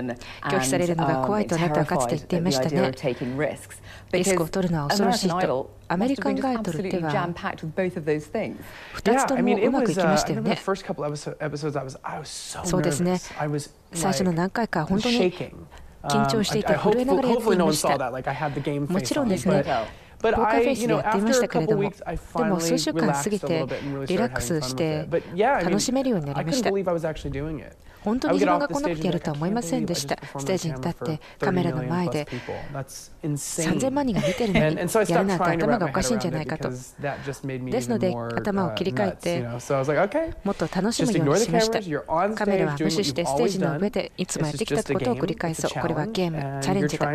拒否されるのが怖いとあなたはかつて言っていましたね。リスクを取るのは恐ろしいと。アメリカンアイドルでは2つともうまくいきましたよね。そうですね。最初の何回か本当に緊張していて震えながらやっていました。もちろんですね。ポーカーフェイスでやっていましたけれども、でも数週間過ぎてリラックスして楽しめるようになりました。本当に自分がこんなことやるとは思いませんでした。ステージに立ってカメラの前で3000万人が見てるのにやるなんて頭がおかしいんじゃないかと。ですので頭を切り替えてもっと楽しむようにしました。カメラは無視してステージの上でいつもやってきたことを繰り返そう。これはゲーム、チャレンジだ。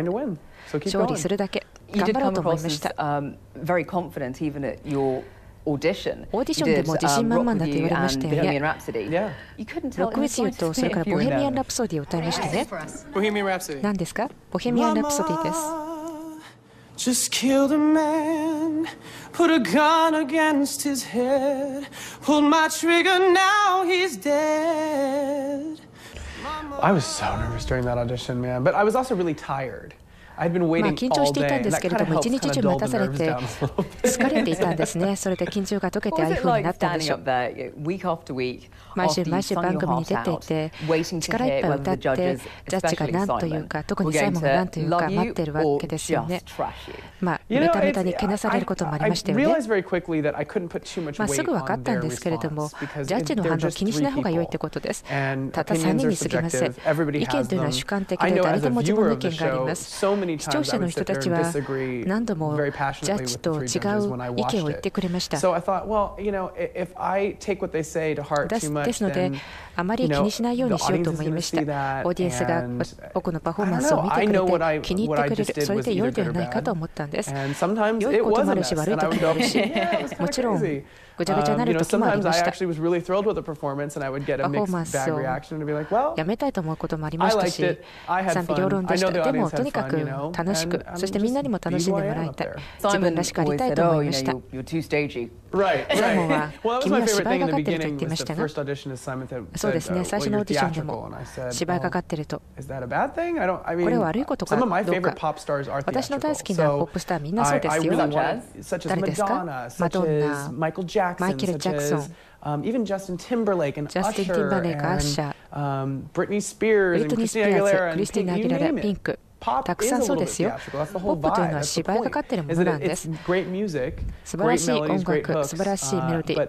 勝利するだけ頑張ろうと思いました。オーディションでも自信満々だと言われましたよね。ロックウィズユーとそれからボヘミアン・ラプソディを歌いましたね。何ですか？ボヘミアン・ラプソディです。Just killed a man, put a gun against his head, pulled my trigger, now he's dead. I was so nervous during that audition, man, but I was also really tired. I'd been waiting all day, 緊張していたんですけれども、一日中待たされて疲れていたんですね。それで緊張が解けてああいう風になったんでしょう。毎週毎週番組に出ていて、力いっぱい歌って、ジャッジが何というか、特にサイモンが何というか待ってるわけですよね。まあ、メタメタにけなされることもありましたよね。まあ、すぐ分かったんですけれども、ジャッジの反応を気にしない方が良いってことです。たった3人に過ぎません。意見というのは主観的で、誰でも自分の意見があります。視聴者の人たちは何度もジャッジと違う意見を言ってくれました。ですので、あまり気にしないようにしようと思いました。オーディエンスが僕のパフォーマンスを見てくれて気に入ってくれる、それで良いではないかと思ったんです。良いこともあるし、悪い時もあるし、もちろんぐちゃぐちゃになる時もありました。パフォーマンスをやめたいと思うこともありましたし、賛否両論でした。でもとにかく楽しく、そしてみんなにも楽しんでもらいたい。自分らしくありたいと思いました。サイモンは君は芝居がかってると言っていましたが、そうですね、最初のオーディションでも芝居がかってると、これは悪いことかどうか。私の大好きなポップスターみんなそうですよ。誰ですか？マドンナ、マイケル・ジャクソン、ジャスティン・ティンバーレイク、アッシャー、ブリトニー・スピアーズ、クリスティナ・アギララ、ピンク。たくさんそうですよ。ポップというのは芝居がかっているものなんです。素晴らしい音楽、素晴らしいメロディー。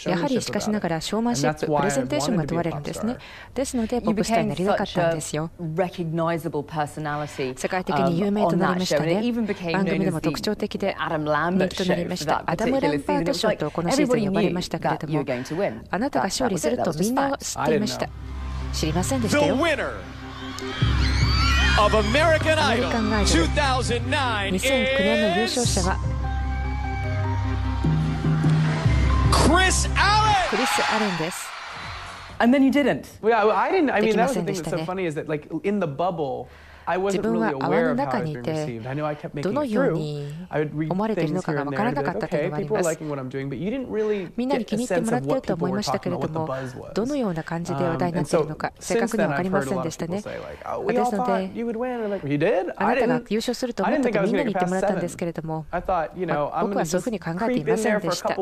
やはりしかしながらショーマンシップ、プレゼンテーションが問われるんですね。ですのでポップスターになりたかったんですよ。世界的に有名となりましたね。番組でも特徴的で人気となりました。アダム・ランバート賞とこのシーズン呼ばれましたけれども、あなたが勝利するとみんな知っていました。知りませんでしたよ。アメリカンアイドル2009年の優勝者はクリス・アレンです。And then you didn't. Yeah, I didn't. I mean, that was the thing that's so funny is that, like, in the bubble, I wasn't really aware of how it was being received. I know I kept making it through. I would read things here and there and be like, okay, people are liking what I'm doing, but you didn't really get a sense of what people were talking about, what the buzz was. どのような感じで話題になっているのか、正確には分かりませんでしたね。ですので、あなたが優勝すると思ったとみんなに言ってもらったんですけれども、僕はそういうふうに考えていませんでした。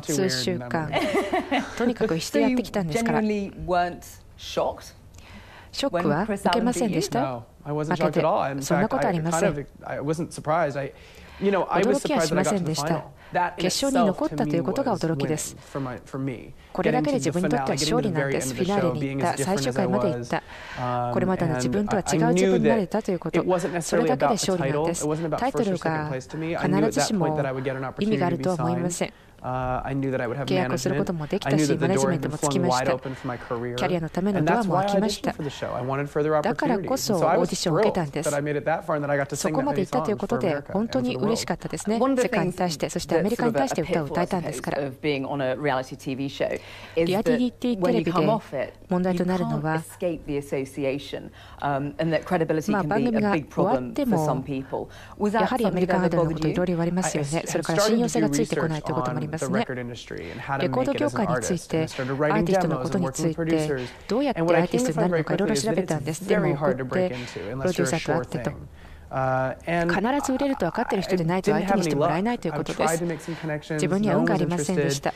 数週間、とにかくしてやってきたんですから。ショックは受けませんでした。負けて、そんなことありません。驚きはしませんでした。決勝に残ったということが驚きです。これだけで自分にとっては勝利なんです。フィナーレに行った、最終回まで行った。これまでの自分とは違う自分になれたということ。それだけで勝利なんです。タイトルが必ずしも意味があるとは思いません。契約をすることもできたし、マネジメントもつきました。キャリアのためのドアも開きました。だからこそオーディションを受けたんです。そこまで行ったということで本当に嬉しかったですね。世界に対して、そしてアメリカに対して歌を歌えたんですから。リアリティテレビで問題となるのは、番組が終わってもやはりアメリカンアイドルのこといろいろ言われますよね。それから信用性がついてこないということもあります。レコード業界について、アーティストのことについて、どうやってアーティストになるのかいろいろ調べたんです。でも、こうやってプロデューサーと会ってと。必ず売れると分かっている人でないと相手にしてもらえないということです。自分には運がありませんでした。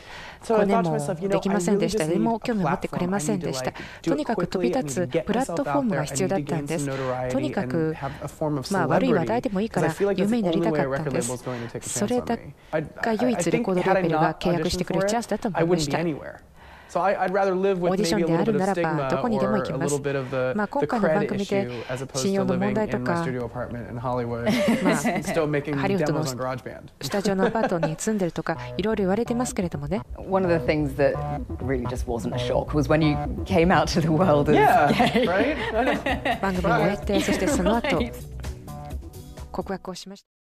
コネもできませんでした。誰も興味を持ってくれませんでした。とにかく飛び立つプラットフォームが必要だったんです。とにかく、悪い話題でもいいから有名になりたかったんです。それが唯一レコードレーベルが契約してくれるチャンスだと思いました。オーディションであるならばどこにでも行きます。今回の番組で信用の問題とか、ハリウッドのスタジオのアパートに住んでるとかいろいろ言われてますけれどもね。One of the things that really just wasn't a shock was when you came out to the world as gay. 番組を終えて、そしてその後告白をしました。